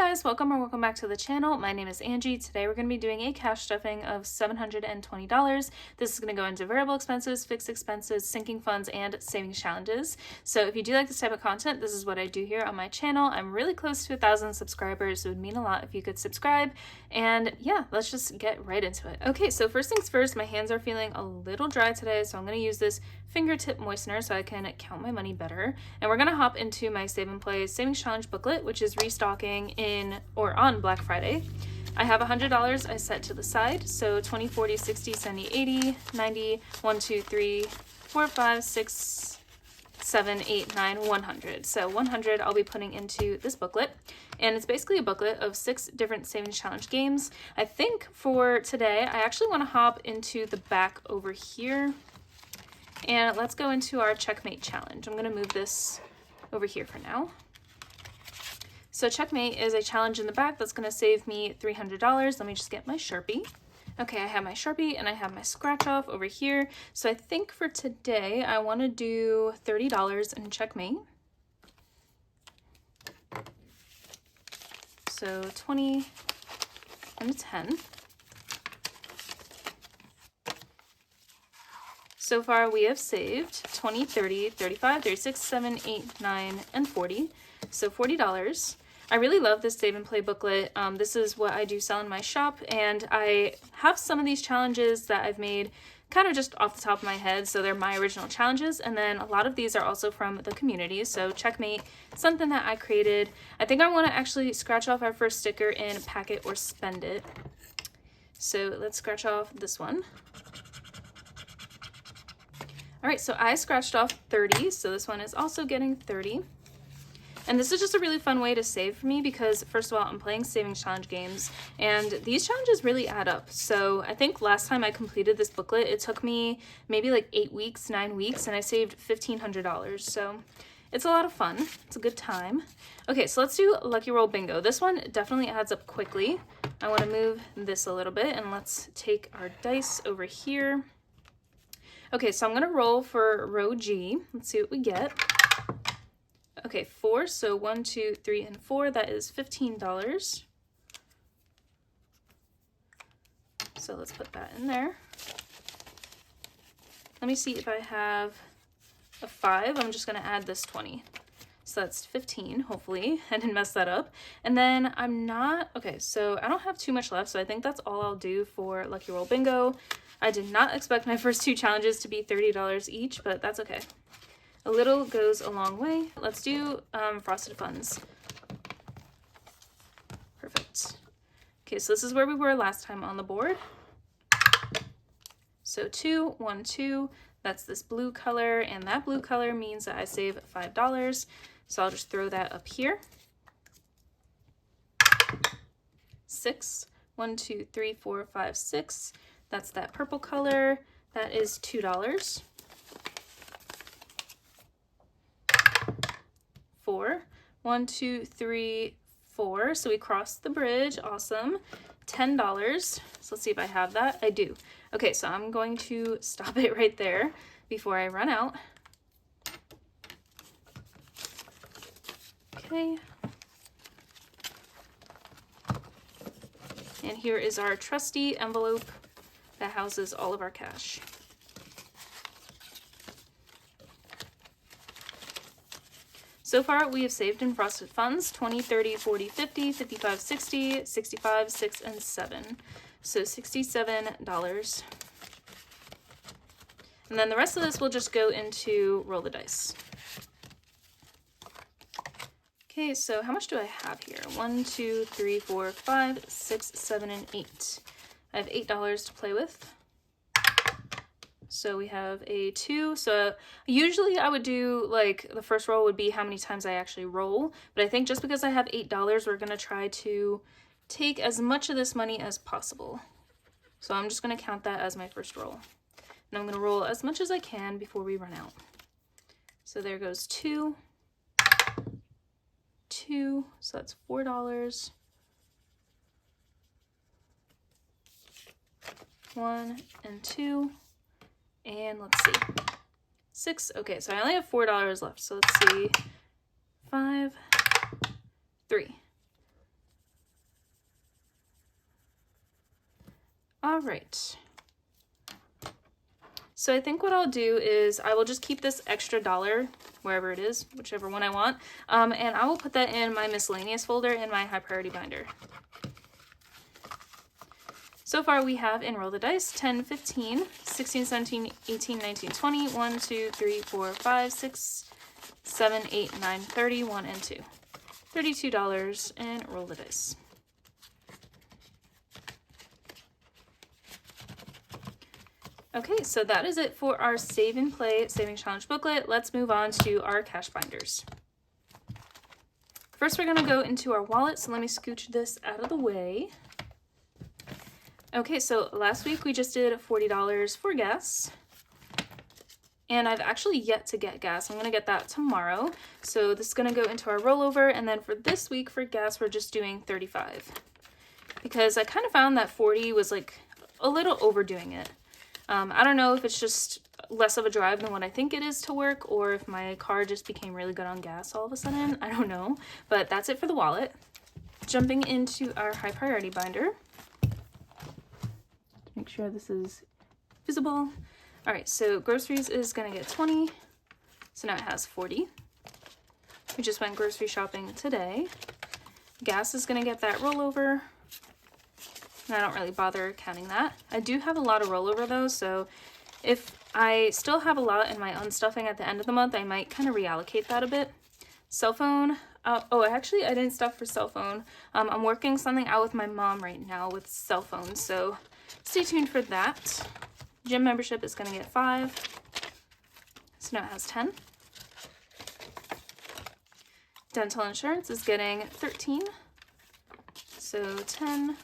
guys, welcome back to the channel. My name is Angie. Today we're going to be doing a cash stuffing of $720. This is going to go into variable expenses, fixed expenses, sinking funds, and savings challenges. So if you do like this type of content, this is what I do here on my channel. I'm really close to 1,000 subscribers, so it would mean a lot if you could subscribe. And yeah, let's just get right into it. Okay, so first things first, my hands are feeling a little dry today, so I'm going to use this fingertip moistener so I can count my money better. And we're going to hop into my Save and Play Savings Challenge booklet, which is restocking on Black Friday. I have $100 I set to the side, so 20, 40, 60, 70, 80, 90, 1, 2, 3, 4, 5, 6, 7, 8, 9, 100. So 100 I'll be putting into this booklet, and it's basically a booklet of 6 different savings challenge games. I think for today I actually want to hop into the back over here, and let's go into our checkmate challenge. I'm going to move this over here for now. So checkmate is a challenge in the back that's going to save me $300. Let me just get my Sharpie. Okay, I have my Sharpie and I have my scratch off over here. So I think for today I want to do $30 in checkmate. So 20 and 10. So far we have saved 20, 30, 35, 36, 7, 8, 9, and 40. So $40. I really love this Save and Play booklet. This is what I do sell in my shop, and I have some of these challenges that I've made kind of just off the top of my head, so they're my original challenges, and then a lot of these are also from the community. So checkmate, something that I created. I think I want to actually scratch off our first sticker in Pack It or Spend It. So let's scratch off this one. All right, so I scratched off 30, so this one is also getting 30. And this is just a really fun way to save for me because, first of all, I'm playing savings challenge games, and these challenges really add up. So I think last time I completed this booklet, it took me maybe like 8 weeks, 9 weeks, and I saved $1,500. So it's a lot of fun. It's a good time. Okay, so let's do Lucky Roll Bingo. This one definitely adds up quickly. I want to move this a little bit, and let's take our dice over here. Okay, so I'm going to roll for row G. Let's see what we get. Okay, 4, so 1, 2, 3, and 4, that is $15. So let's put that in there. Let me see if I have a 5. I'm just going to add this 20. So that's 15, hopefully. I didn't mess that up. And then okay, so I don't have too much left, so I think that's all I'll do for Lucky Roll Bingo. I did not expect my first 2 challenges to be $30 each, but that's okay. A little goes a long way. Let's do Frosted Funds. Perfect. Okay, so this is where we were last time on the board. So 2, 1, 2, that's this blue color, and that blue color means that I save $5. So I'll just throw that up here. 6, 1, 2, 3, 4, 5, 6. That's that purple color. That is $2. 4, 1, 2, 3, 4. So we crossed the bridge. Awesome. $10. So let's see if I have that. I do. Okay, so I'm going to stop it right there before I run out. Okay. And here is our trusty envelope that houses all of our cash. So far, we have saved in Frosted Funds 20, 30, 40, 50, 55, 60, 65, 6, and 7. So $67. And then the rest of this will just go into Roll the Dice. Okay, so how much do I have here? 1, 2, 3, 4, 5, 6, 7, and 8. I have $8 to play with. So we have a 2. So usually I would do, like, the first roll would be how many times I actually roll. But I think just because I have $8, we're going to try to take as much of this money as possible. So I'm just going to count that as my first roll. And I'm going to roll as much as I can before we run out. So there goes 2. 2. So that's $4. 1 and 2. And let's see, 6. Okay, so I only have $4 left. So let's see, 5, 3. All right. So I think what I'll do is I will just keep this extra $1, wherever it is, whichever one I want, and I will put that in my miscellaneous folder in my high priority binder. So far we have in Roll the Dice 10, 15, 16, 17, 18, 19, 20, 1, 2, 3, 4, 5, 6, 7, 8, 9, 30, 1 and 2. $32 and Roll the Dice. Okay, so that is it for our Save and Play Savings Challenge booklet. Let's move on to our cash binders. First, we're going to go into our wallet, so let me scooch this out of the way. Okay, so last week we just did $40 for gas, and I've actually yet to get gas. I'm going to get that tomorrow, so this is going to go into our rollover, and then for this week for gas, we're just doing $35, because I kind of found that 40 was like a little overdoing it. I don't know if it's just less of a drive than what I think it is to work, or if my car just became really good on gas all of a sudden. I don't know, but that's it for the wallet. Jumping into our high priority binder. Make sure this is visible. All right, so groceries is gonna get 20. So now it has 40. We just went grocery shopping today. Gas is gonna get that rollover. And I don't really bother counting that. I do have a lot of rollover though, so if I still have a lot in my unstuffing at the end of the month, I might kind of reallocate that a bit. Cell phone. I didn't stuff for cell phone. I'm working something out with my mom right now with cell phones, so stay tuned for that. Gym membership is going to get 5. So now it has 10. Dental insurance is getting 13. So 10,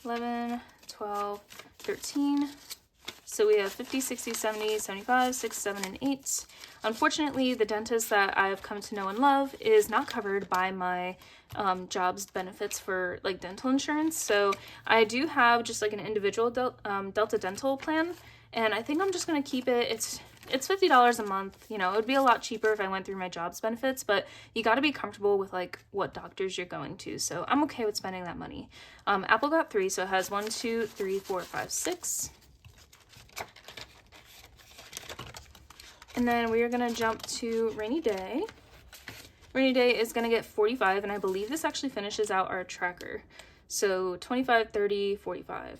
11, 12, 13. So we have 50, 60, 70, 75, 6, 7, and 8. Unfortunately, the dentist that I've come to know and love is not covered by my job's benefits for like dental insurance. So I do have just like an individual Delta dental plan, and I think I'm just gonna keep it. It's $50 a month. You know, it would be a lot cheaper if I went through my job's benefits, but you got to be comfortable with like what doctors you're going to. So I'm okay with spending that money. Apple got 3, so it has 1, 2, 3, 4, 5, 6. And then we are going to jump to rainy day. Rainy day is going to get 45, and I believe this actually finishes out our tracker. So 25, 30, 45.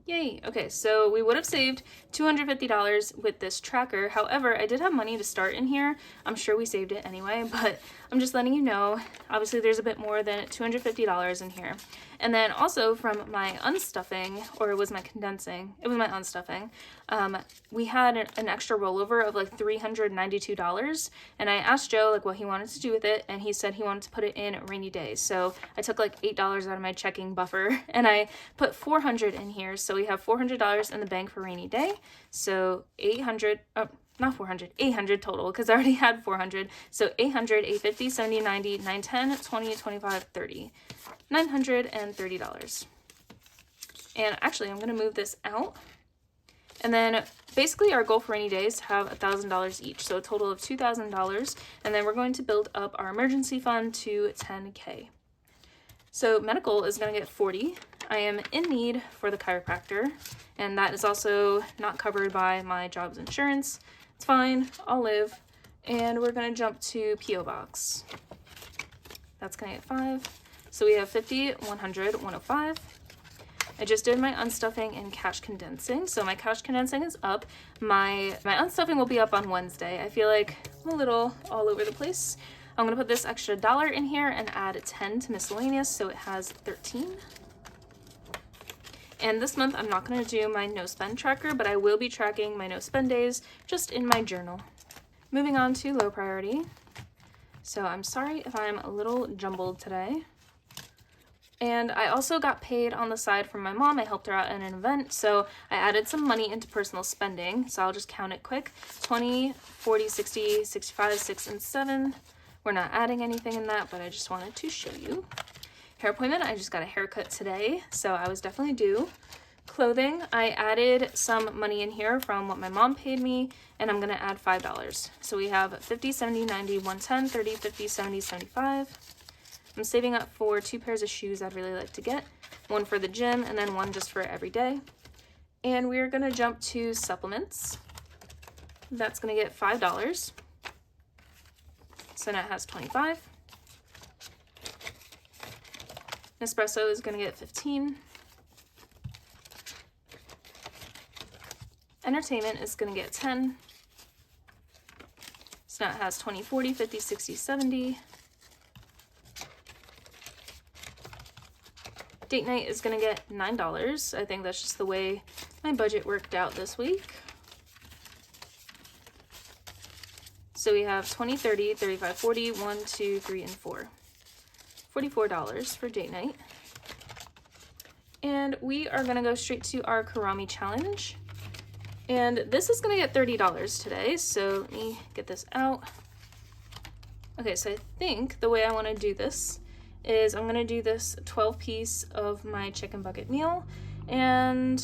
Yay. Okay, so we would have saved $250 with this tracker. However, I did have money to start in here. I'm sure we saved it anyway, but I'm just letting you know. Obviously, there's a bit more than $250 in here. And then also from my unstuffing, or it was my condensing, it was my unstuffing, we had an extra rollover of like $392. And I asked Joe like what he wanted to do with it, and he said he wanted to put it in rainy days. So I took like $8 out of my checking buffer, and I put $400 in here. So we have $400 in the bank for rainy day. So 800, not 400, 800 total, because I already had 400. So 800, 850, 70, 90, 910, 20, 25, 30. $930. And actually, I'm going to move this out. And then basically our goal for rainy days is to have $1,000 each. So a total of $2,000. And then we're going to build up our emergency fund to $10K. So medical is going to get 40. I am in need for the chiropractor, and that is also not covered by my job's insurance. It's fine, I'll live. And we're going to jump to P.O. Box. That's going to get 5. So we have 50, 100, 105. I just did my unstuffing and cash condensing. So my cash condensing is up. My unstuffing will be up on Wednesday. I feel like I'm a little all over the place. I'm going to put this extra $1 in here and add 10 to miscellaneous, so it has 13. And this month I'm not going to do my no spend tracker, but I will be tracking my no spend days just in my journal. Moving on to low priority. So I'm sorry if I'm a little jumbled today. And I also got paid on the side from my mom. I helped her out in an event, so I added some money into personal spending. So I'll just count it quick. 20, 40, 60, 65, 6, and 7. We're not adding anything in that, but I just wanted to show you. Hair appointment, I just got a haircut today, so I was definitely due. Clothing, I added some money in here from what my mom paid me, and I'm going to add $5. So we have 50, 70, 90, 110, 30, 50, 70, 75. I'm saving up for 2 pairs of shoes I'd really like to get, one for the gym and then one just for every day. And we're gonna jump to supplements. That's gonna get $5. So now it has 25. Nespresso is gonna get 15. Entertainment is gonna get 10. So now it has 20, 40, 50, 60, 70. Date night is gonna get $9. I think that's just the way my budget worked out this week. So we have 20, 30, 35, 40, 1, 2, 3, and 4. $44 for date night. And we are gonna go straight to our Karami challenge. And this is gonna get $30 today, so let me get this out. Okay, so I think the way I wanna do this is I'm gonna do this 12-piece of my chicken bucket meal, and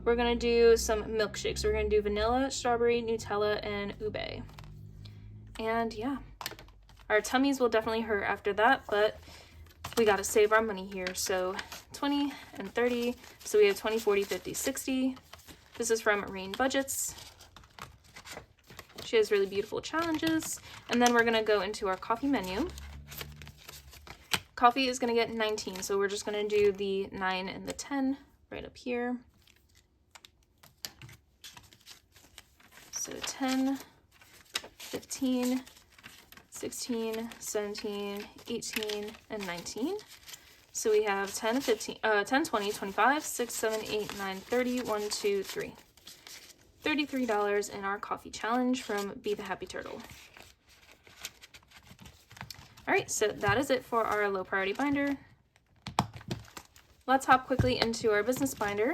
we're gonna do some milkshakes. We're gonna do vanilla, strawberry, Nutella, and ube. And yeah, our tummies will definitely hurt after that, but we gotta save our money here. So 20 and 30, so we have 20, 40, 50, 60. This is from Rain Budgets. She has really beautiful challenges. And then we're gonna go into our coffee menu. Coffee is gonna get 19, so we're just gonna do the 9 and the 10 right up here. So 10, 15, 16, 17, 18, and 19. So we have 10, 15, 10, 20, 25, 6, 7, 8, 9, 30, 1, 2, 3. $33 in our coffee challenge from Be the Happy Turtle. All right, so that is it for our low priority binder. Let's hop quickly into our business binder.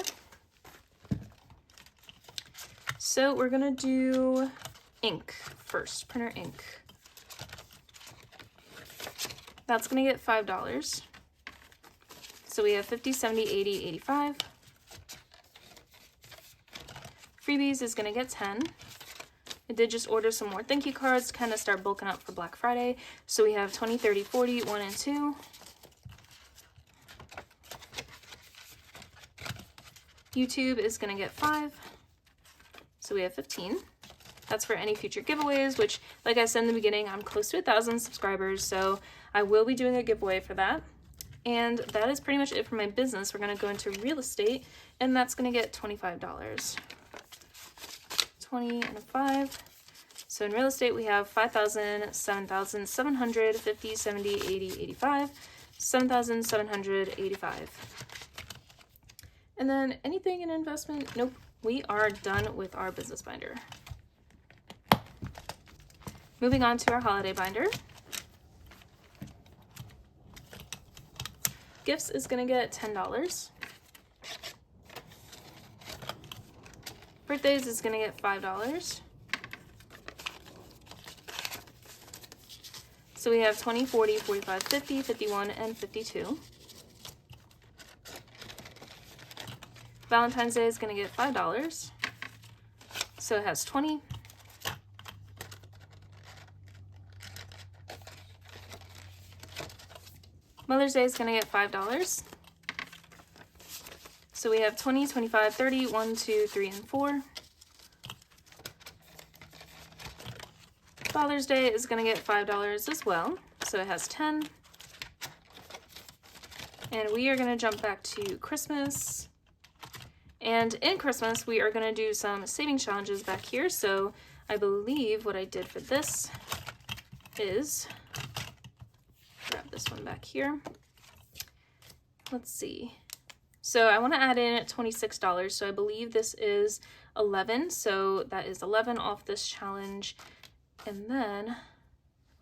So we're gonna do ink first, printer ink. That's gonna get $5. So we have 50, 70, 80, 85. Freebies is gonna get 10. I did just order some more thank you cards to kind of start bulking up for Black Friday. So we have 20, 30, 40, 1 and 2. YouTube is gonna get 5. So we have 15. That's for any future giveaways, which, like I said in the beginning, I'm close to 1,000 subscribers, so I will be doing a giveaway for that. And that is pretty much it for my business. We're gonna go into real estate, and that's gonna get $25. 20 and a 5. So in real estate, we have 5,000, 7,000, 750, 70, 80, 85, 7,785. And then anything in investment? Nope. We are done with our business binder. Moving on to our holiday binder. Gifts is gonna get $10. Birthdays is gonna get $5. So we have 20, 40, 45, 50, 51, and 52. Valentine's Day is gonna get $5. So it has 20. Mother's Day is gonna get $5. So we have 20, 25, 30, 1, 2, 3, and 4. Father's Day is gonna get $5 as well. So it has 10. And we are gonna jump back to Christmas. And in Christmas, we are gonna do some saving challenges back here. So I believe what I did for this is, grab this one back here. Let's see. So I want to add in $26. So I believe this is 11. So that is 11 off this challenge. And then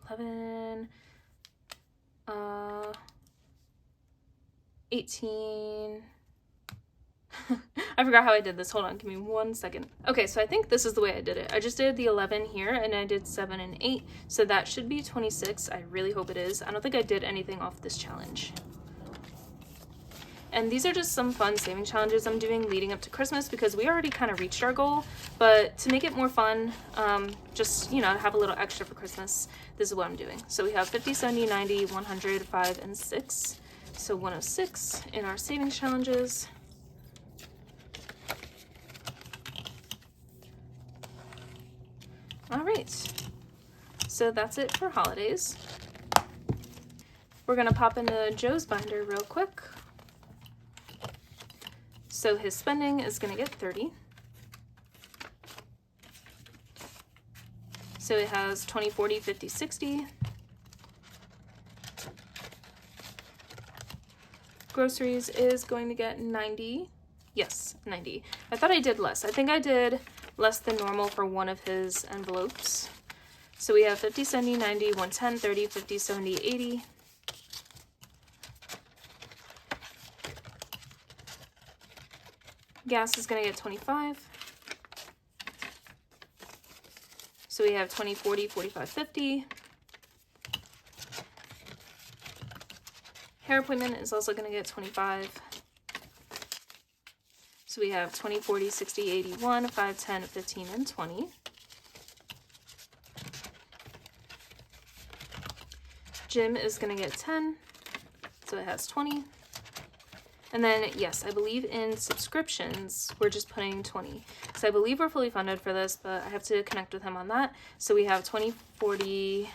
11, 18. I forgot how I did this. Hold on, give me 1 second. Okay, so I think this is the way I did it. I just did the 11 here, and I did 7 and 8. So that should be 26. I really hope it is. I don't think I did anything off this challenge. And these are just some fun saving challenges I'm doing leading up to Christmas because we already kind of reached our goal, but to make it more fun, just, you know, to have a little extra for Christmas, this is what I'm doing. So we have 50, 70, 90, 100, 5, and 6. So 106 in our savings challenges. All right, so that's it for holidays. We're gonna pop into Joe's binder real quick. So his spending is gonna get 30. So it has 20, 40, 50, 60. Groceries is going to get 90. Yes, 90. I thought I did less. I think I did less than normal for one of his envelopes. So we have 50, 70, 90, 110, 30, 50, 70, 80. Gas is going to get 25. So we have 20, 40, 45, 50. Hair appointment is also going to get 25. So we have 20, 40, 60, 81, 5, 10, 15, and 20. Gym is going to get 10. So it has 20. And then, yes, I believe in subscriptions, we're just putting 20. So I believe we're fully funded for this, but I have to connect with him on that. So we have 20, 40,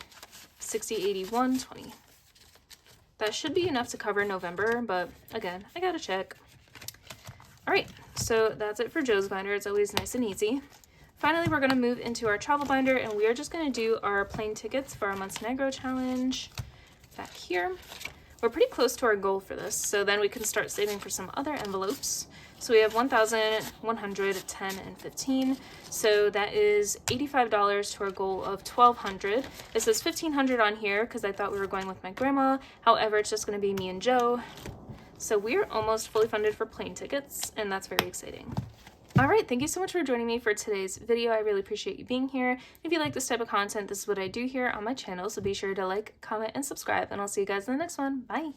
60, 81, 20. That should be enough to cover November, but again, I gotta check. All right, so that's it for Joe's binder. It's always nice and easy. Finally, we're gonna move into our travel binder, and we are just gonna do our plane tickets for our Montenegro challenge back here. We're pretty close to our goal for this, so then we can start saving for some other envelopes. So we have 1,000, 100, 10, and 15. So that is $85 to our goal of 1,200. It says 1,500 on here because I thought we were going with my grandma. However, it's just going to be me and Joe. So we're almost fully funded for plane tickets, and that's very exciting. All right, thank you so much for joining me for today's video. I really appreciate you being here. If you like this type of content, this is what I do here on my channel, so be sure to like, comment, and subscribe, and I'll see you guys in the next one. Bye!